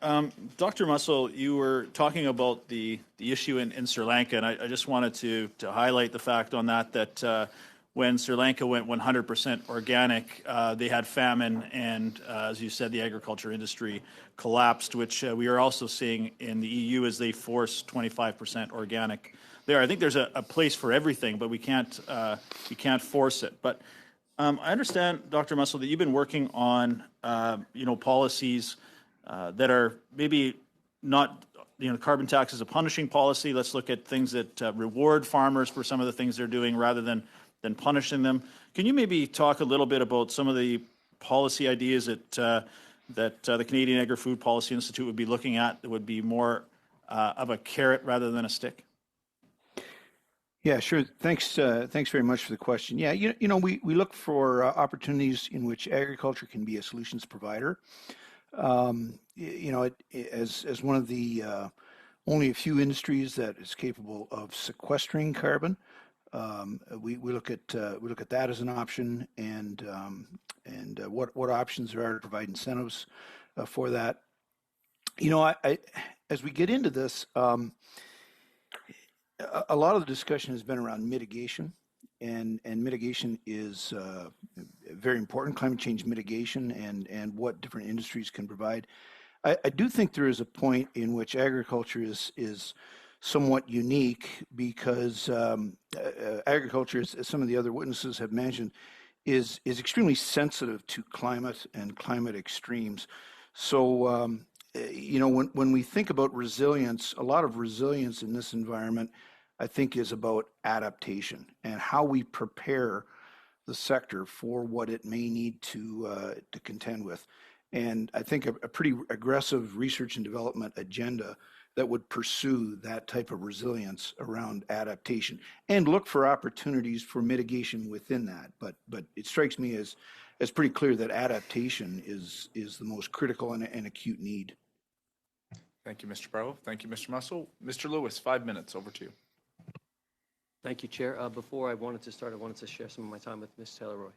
Dr. Mussel, you were talking about the issue in Sri Lanka, and I just wanted to highlight the fact on that when Sri Lanka went 100% organic, they had famine, and as you said, the agriculture industry collapsed, which we are also seeing in the EU as they force 25% organic there. I think there's a place for everything, but we can't force it. But I understand, Dr. Mussel, that you've been working on policies that are maybe not, carbon tax is a punishing policy. Let's look at things that reward farmers for some of the things they're doing rather than punishing them. Can you maybe talk a little bit about some of the policy ideas that the Canadian Agri-Food Policy Institute would be looking at that would be more of a carrot rather than a stick? Yeah, sure. Thanks very much for the question. Yeah, we look for opportunities in which agriculture can be a solutions provider. As one of the only a few industries that is capable of sequestering carbon, we look at that as an option, and what options there are to provide incentives for that. As we get into this. A lot of the discussion has been around mitigation, and mitigation is very important, climate change mitigation and what different industries can provide. I do think there is a point in which agriculture is somewhat unique because agriculture, as some of the other witnesses have mentioned, is extremely sensitive to climate and climate extremes. So, when we think about resilience, a lot of resilience in this environment I think, is about adaptation and how we prepare the sector for what it may need to contend with. And I think a pretty aggressive research and development agenda that would pursue that type of resilience around adaptation and look for opportunities for mitigation within that. But it strikes me as pretty clear that adaptation is the most critical and acute need. Thank you, Mr. Bravo. Thank you, Mr. Mussel. Mr. Lewis, 5 minutes. Over to you. Thank you, Chair. Before I wanted to start, I wanted to share some of my time with Ms. Taylor-Roy.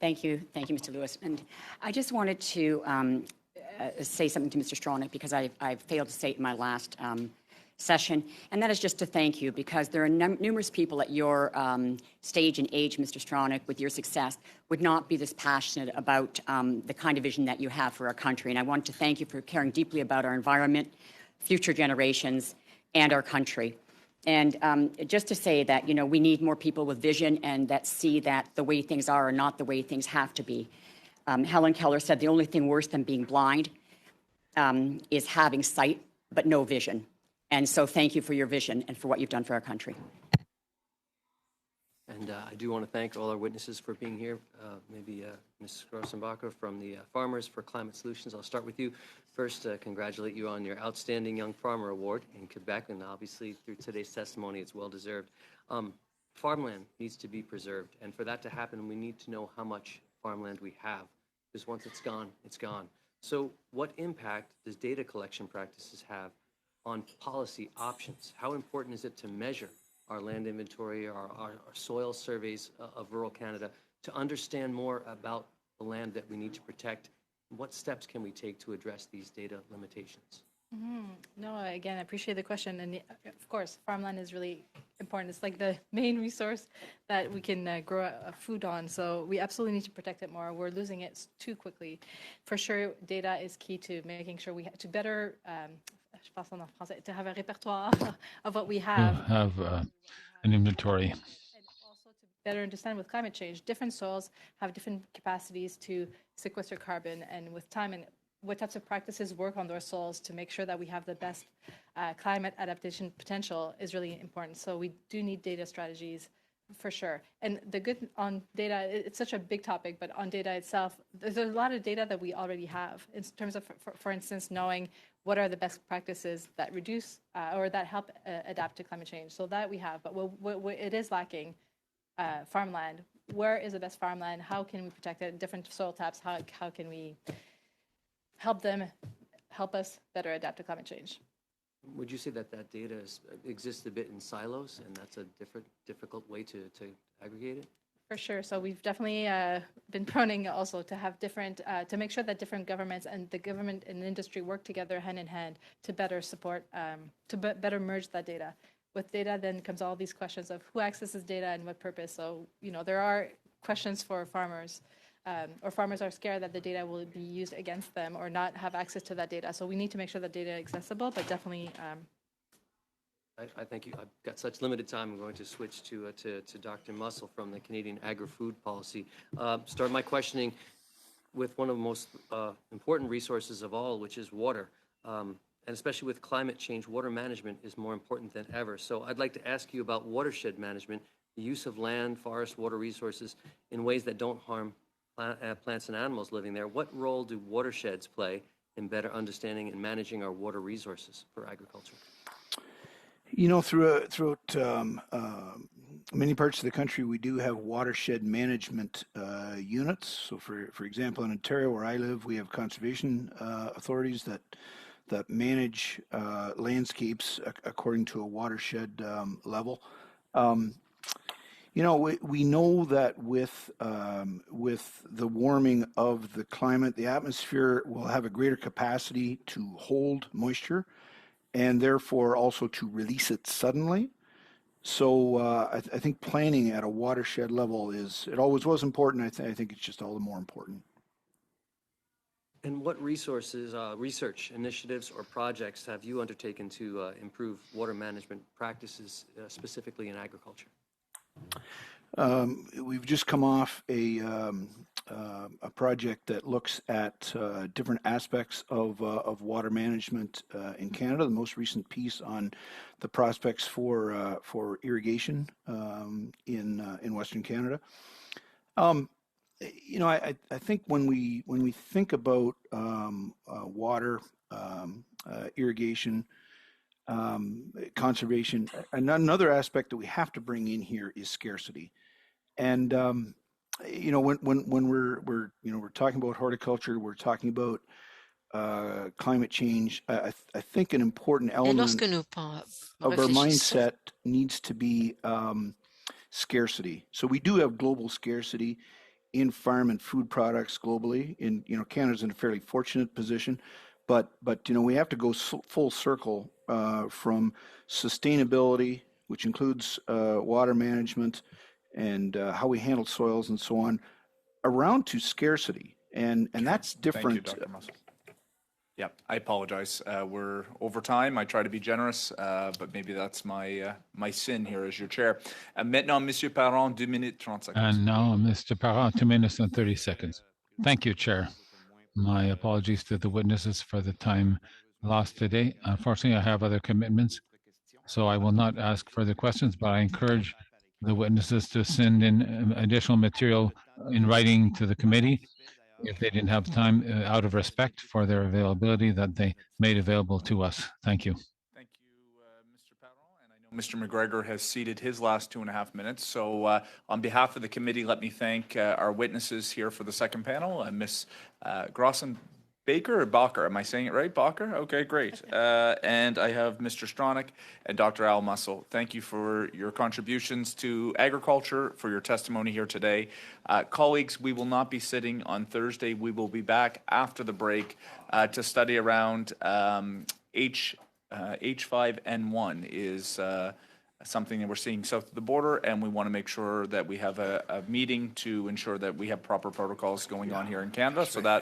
Thank you, Mr. Lewis. And I just wanted to say something to Mr. Stronach because I failed to say it in my last session, and that is just to thank you because there are numerous people at your stage and age, Mr. Stronach, with your success, would not be this passionate about the kind of vision that you have for our country. And I want to thank you for caring deeply about our environment, future generations, and our country. And just to say that, you know, we need more people with vision and that see that the way things are not the way things have to be. Helen Keller said the only thing worse than being blind is having sight but no vision. And so thank you for your vision and for what you've done for our country. And I do want to thank all our witnesses for being here. Maybe Ms. Grossenbacher from the Farmers for Climate Solutions. I'll start with you. First, congratulate you on your Outstanding Young Farmer Award in Quebec, and obviously through today's testimony, it's well-deserved. Farmland needs to be preserved, and for that to happen, we need to know how much farmland we have, because once it's gone, it's gone. So what impact does data collection practices have on policy options? How important is it to measure our land inventory, our soil surveys of rural Canada, to understand more about the land that we need to protect? What steps can we take to address these data limitations? No, again, I appreciate the question. And of course, farmland is really important. It's like the main resource that we can grow food on. So we absolutely need to protect it more. We're losing it too quickly. For sure, data is key to making sure we to better, to have a répertoire of what we have. Have an inventory. And also to better understand with climate change, different soils have different capacities to sequester carbon, and with time and what types of practices work on those soils to make sure that we have the best climate adaptation potential is really important. So we do need data strategies for sure. And the good on data, it's such a big topic, but on data itself, there's a lot of data that we already have in terms of, for instance, knowing what are the best practices that reduce or that help adapt to climate change. So that we have, but what it is lacking, farmland. Where is the best farmland? How can we protect it? Different soil types, how can we help us better adapt to climate change? Would you say that data exists a bit in silos, and that's a difficult way to aggregate it? For sure. So we've definitely been proning also to have different, to make sure that different governments and the government and industry work together hand in hand to better support, to better merge that data. With data then comes all these questions of who accesses data and what purpose. So, you know, there are questions for farmers, or farmers are scared that the data will be used against them or not have access to that data. So we need to make sure that data is accessible, but definitely. I thank you. I've got such limited time. I'm going to switch to Dr. Mussel from the Canadian Agri-Food Policy. Start my questioning with one of the most important resources of all, which is water. And especially with climate change, water management is more important than ever. So I'd like to ask you about watershed management, the use of land, forest, water resources in ways that don't harm plants and animals living there. What role do watersheds play in better understanding and managing our water resources for agriculture? You know, throughout many parts of the country, we do have watershed management units. So, for example, in Ontario, where I live, we have conservation authorities that manage landscapes according to a watershed level. You know, we know that with the warming of the climate, the atmosphere will have a greater capacity to hold moisture, and therefore also to release it suddenly. So I think planning at a watershed level it always was important. I think it's just all the more important. And what resources, research initiatives or projects have you undertaken to improve water management practices, specifically in agriculture? We've just come off a project that looks at different aspects of water management in Canada. The most recent piece on the prospects for irrigation in Western Canada. I think when we think about water, irrigation, conservation, another aspect that we have to bring in here is scarcity. And when we're talking about horticulture, we're talking about climate change. I think an important Et element lorsque nous of our réfléchissons, mindset needs to be scarcity. So we do have global scarcity in farm and food products globally. Canada's in a fairly fortunate position, but we have to go full circle from sustainability, which includes water management and how we handle soils and so on, around to scarcity, and that's different. Thank you, Dr. Muscle. Yeah, I apologize. We're over time. I try to be generous, but maybe that's my sin here as your chair. Maintenant, Monsieur Parent, 2 minutes 30 seconds. And now, Mr. Parent, 2 minutes and 30 seconds. Thank you, Chair. My apologies to the witnesses for the time lost today. Unfortunately, I have other commitments, so I will not ask further questions, but I encourage the witnesses to send in additional material in writing to the committee if they didn't have time, out of respect for their availability that they made available to us. Thank you. Thank you, Mr. Parent. And I know Mr. McGregor has ceded his last 2.5 minutes. So on behalf of the committee, let me thank our witnesses here for the second panel, Ms. Grosson Baker or Bacher? Am I saying it right? Bacher? Okay, great. And I have Mr. Stronach and Dr. Al Muscle. Thank you for your contributions to agriculture, for your testimony here today. Colleagues, we will not be sitting on Thursday. We will be back after the break to study around H5N1 is something that we're seeing south of the border, and we want to make sure that we have a meeting to ensure that we have proper protocols going on here in Canada so that